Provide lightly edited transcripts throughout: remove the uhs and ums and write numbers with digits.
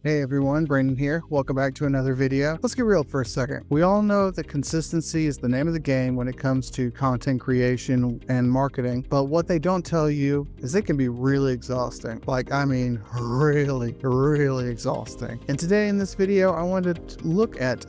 Hey everyone, Brandon here. Welcome back to another video. Let's get real for a second. We all know that consistency is the name of the game when it comes to content creation and marketing, but what they don't tell you is it can be really exhausting. Really exhausting. And today in this video, I wanted to look at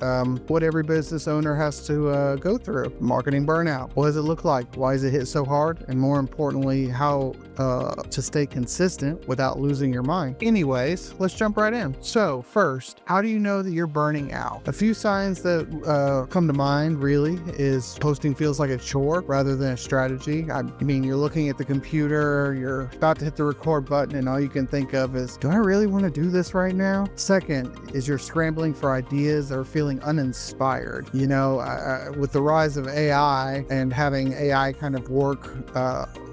what every business owner has to go through. Marketing burnout. What does it look like? Why does it hit so hard? And more importantly, how to stay consistent without losing your mind. Anyways, let's jump right in. So first, how do you know that you're burning out? A few signs that come to mind really is posting feels like a chore rather than a strategy. I mean, you're looking at the computer, you're about to hit the record button, and all you can think of is, do I really want to do this right now? Second is you're scrambling for ideas or feeling uninspired. You know, with the rise of AI and having AI kind of work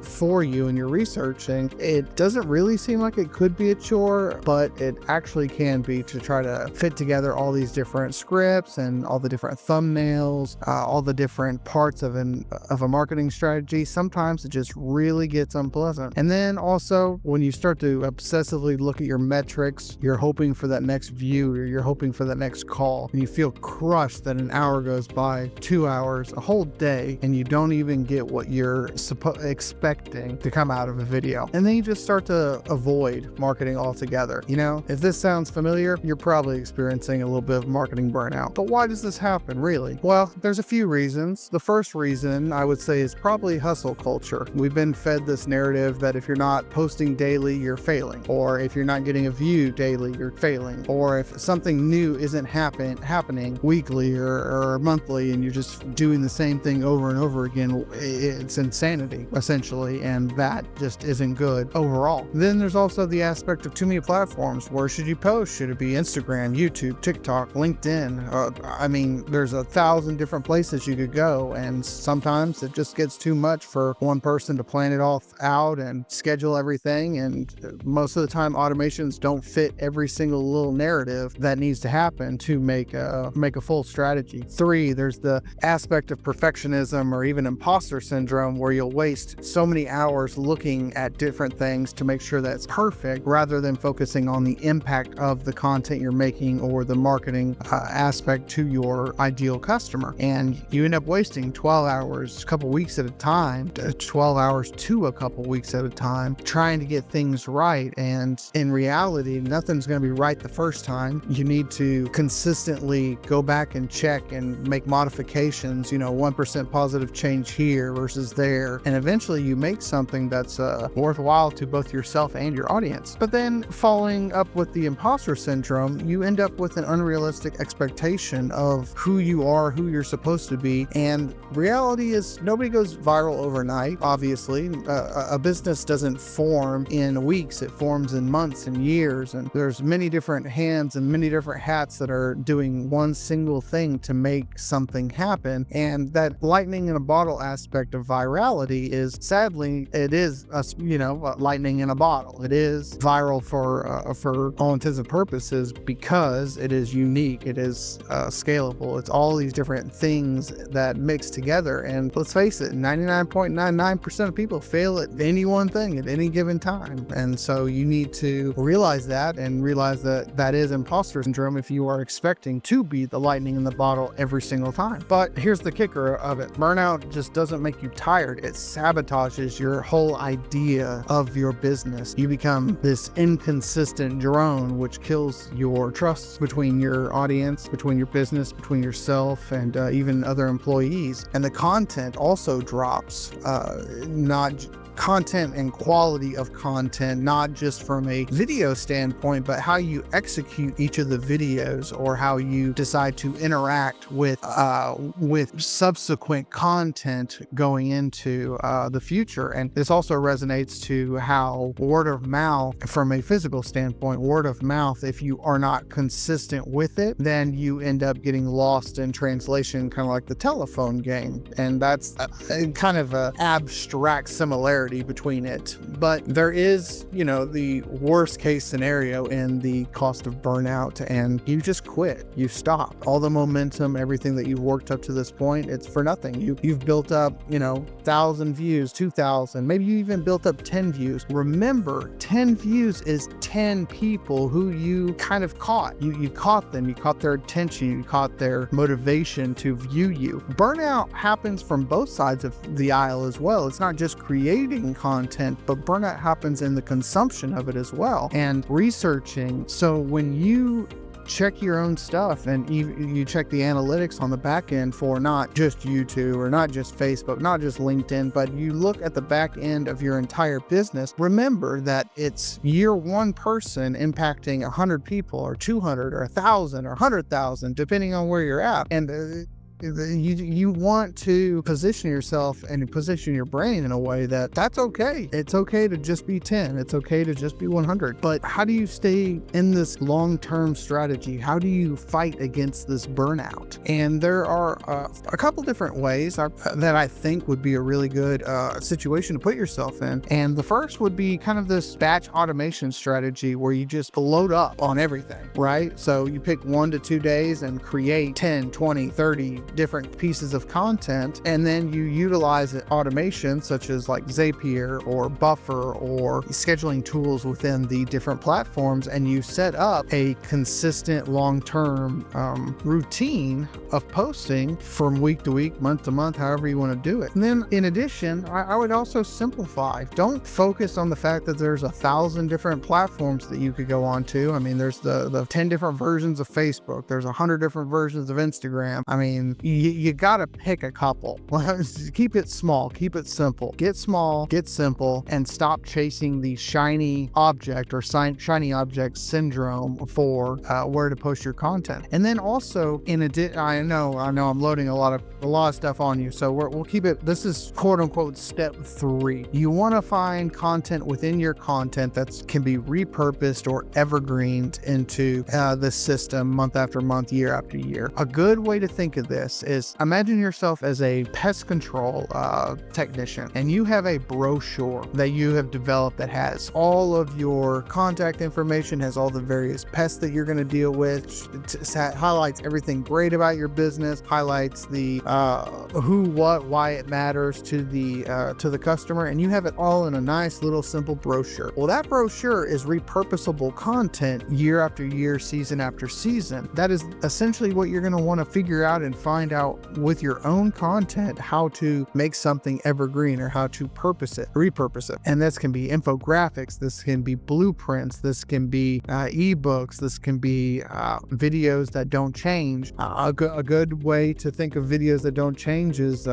for you and you're researching, it doesn't really seem like it could be a chore, but it actually can be to try to fit together all these different scripts and all the different thumbnails, all the different parts of a marketing strategy. Sometimes it just really gets unpleasant. And then also when you start to obsessively look at your metrics, you're hoping for that next view or you're hoping for that next call, and you feel crushed that an hour goes by, 2 hours, a whole day, and you don't even get what you're expecting to come out of a video. And then you just start to avoid marketing altogether. You know, if this sounds familiar, you're probably experiencing a little bit of marketing burnout. But why does this happen, really? Well, there's a few reasons. The first reason I would say is probably hustle culture. We've been fed this narrative that if you're not posting daily, you're failing. Or if you're not getting a view daily, you're failing. Or if something new isn't happening weekly or monthly and you're just doing the same thing over and over again, it's insanity, essentially. And that just isn't good overall. Then there's also the aspect of too many platforms. Where should you post? Should it be Instagram, YouTube, TikTok, LinkedIn? I mean, there's 1,000 different places you could go, and sometimes it just gets too much for one person to plan it all out and schedule everything, and most of the time automations don't fit every single little narrative that needs to happen to make a full strategy. 3, there's the aspect of perfectionism or even imposter syndrome, where you'll waste so many hours looking at different things to make sure that it's perfect rather than focusing on the impact of the content you're making or the marketing aspect to your ideal customer. And you end up wasting 12 hours a couple weeks at a time, 12 hours to a couple weeks at a time trying to get things right. And in reality, nothing's going to be right the first time. You need to consistently go back and check and make modifications, 1% positive change here versus there. And eventually you make something that's worthwhile to both yourself and your audience. But then following up with the imposter syndrome, you end up with an unrealistic expectation of who you are, who you're supposed to be. And reality is nobody goes viral overnight, obviously. A business doesn't form in weeks, it forms in months and years. And there's many different hands and many different hats that are doing one single thing to make something happen. And that lightning in a bottle aspect of virality is, sadly, it is lightning in a bottle. It is viral for all intents and purposes because it is unique, it is scalable, it's all these different things that mix together. And let's face it, 99.99% of people fail at any one thing at any given time. And so you need to realize that and realize that that is imposter syndrome if you are expecting to be the lightning in the bottle every single time. But here's the kicker of it. Burnout just doesn't make you tired. It sabotages your whole idea of your business. You become this inconsistent drone, which kills your trust between your audience, between your business, between yourself, and even other employees. And the content also drops, not content and quality of content, not just from a video standpoint, but how you execute each of the videos or how you decide to interact with subsequent content going into the future. And this also resonates to how word of mouth, from a physical standpoint, word of mouth, if you are not consistent with it, then you end up getting lost in translation, kind of like the telephone game. And that's kind of an abstract similarity similarity between it, but there is, the worst case scenario in the cost of burnout, and you just quit. You stop. All the momentum, everything that you've worked up to this point, it's for nothing. You've built up, 1,000 views, 2,000, maybe you even built up 10 views. Remember, 10 views is 10 people who you kind of caught. You caught them. You caught their attention. You caught their motivation to view you. Burnout happens from both sides of the aisle as well. It's not just creating content, but burnout happens in the consumption of it as well, and researching. So when you check your own stuff and you check the analytics on the back end for not just YouTube or not just Facebook, not just LinkedIn, but you look at the back end of your entire business, remember that it's year one person impacting 100 people or 200 or 1,000 or 100,000, depending on where you're at. And you want to position yourself and position your brain in a way that's okay. It's okay to just be 10. It's okay to just be 100. But how do you stay in this long-term strategy? How do you fight against this burnout? And there are a couple different ways that I think would be a really good situation to put yourself in. And the first would be kind of this batch automation strategy where you just load up on everything, right? So you pick 1 to 2 days and create 10, 20, 30 different pieces of content, and then you utilize automation such as like Zapier or Buffer or scheduling tools within the different platforms, and you set up a consistent long-term routine of posting from week to week, month to month, however you want to do it. And then in addition, I would also simplify. Don't focus on the fact that there's 1,000 different platforms that you could go on to. I mean, there's the 10 different versions of Facebook. There's 100 different versions of Instagram. I mean, you gotta pick a couple. Keep it small, keep it simple. Get small, get simple, and stop chasing the shiny object or shiny object syndrome for where to post your content. And then also, in addition, I know I'm loading a lot of stuff on you, so we'll keep it. This is quote unquote step 3. You want to find content within your content that can be repurposed or evergreened into the system month after month, year after year. A good way to think of this is imagine yourself as a pest control technician, and you have a brochure that you have developed that has all of your contact information, has all the various pests that you're going to deal with, highlights everything great about your business, highlights the who, what, why it matters to the customer, and you have it all in a nice little simple brochure. Well, that brochure is repurposable content year after year, season after season. That is essentially what you're going to want to figure out and find out with your own content how to make something evergreen or how to repurpose it. And this can be infographics, this can be blueprints, this can be ebooks, this can be videos that don't change. A good way to think of videos that don't change is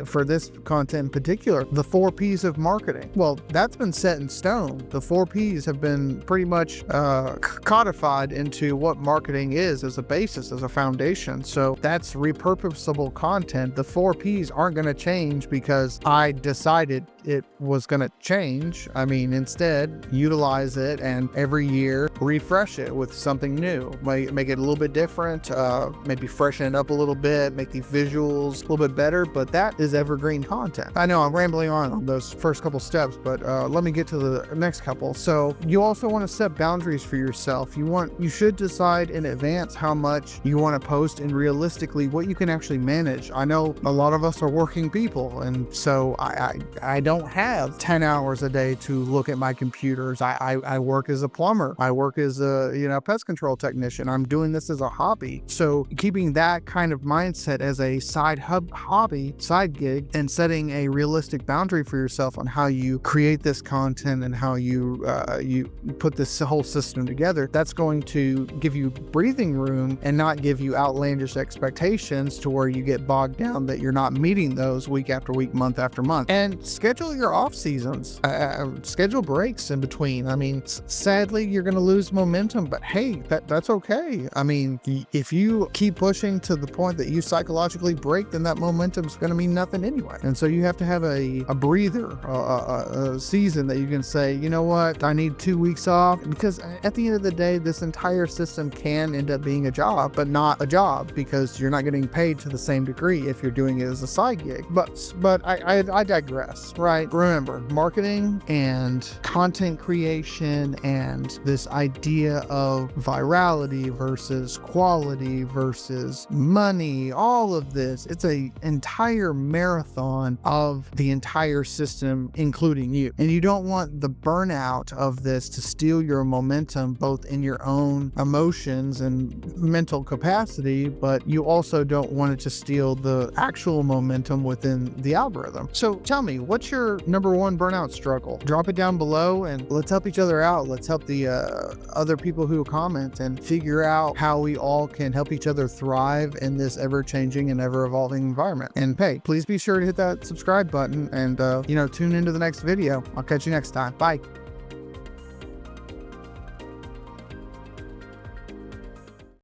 for this content in particular, the 4 P's of marketing. Well, that's been set in stone. The 4 P's have been pretty much codified into what marketing is as a basis, as a foundation. So that's repurposable content. The 4 P's aren't going to change because I decided it was going to change. I mean, instead, utilize it and every year refresh it with something new. Make it a little bit different, maybe freshen it up a little bit, make the visuals a little bit better, but that is evergreen content. I know I'm rambling on those first couple steps, but let me get to the next couple. So you also want to set boundaries for yourself. You should decide in advance how much you want to post and realistically what you can actually manage. I know a lot of us are working people, and so I don't have 10 hours a day to look at my computers. I work as a plumber. I work as a pest control technician. I'm doing this as a hobby. So keeping that kind of mindset as a side gig, and setting a realistic boundary for yourself on how you create this content and how you put this whole system together, that's going to give you breathing room and not give you outlandish expectations to where you get bogged down that you're not meeting those week after week, month after month. And schedule your off seasons, schedule breaks in between. I mean, sadly, you're going to lose momentum, but hey, that's okay. I mean, if you keep pushing to the point that you psychologically break, then that momentum is going to mean nothing anyway. And so you have to have a breather, a season that you can say, you know what, I need 2 weeks off, because at the end of the day, this entire system can end up being a job, but not a job, because you're not getting paid to the same degree if you're doing it as a side gig. But I digress, right? right? Remember, marketing and content creation and this idea of virality versus quality versus money, all of this, it's an entire marathon of the entire system, including you. And you don't want the burnout of this to steal your momentum, both in your own emotions and mental capacity, but you also don't want it to steal the actual momentum within the algorithm. So tell me, what's your number one burnout struggle? Drop it down below and let's help each other out. Let's help the other people who comment and figure out how we all can help each other thrive in this ever-changing and ever-evolving environment. And hey, please be sure to hit that subscribe button and tune into the next video. I'll catch you next time. Bye.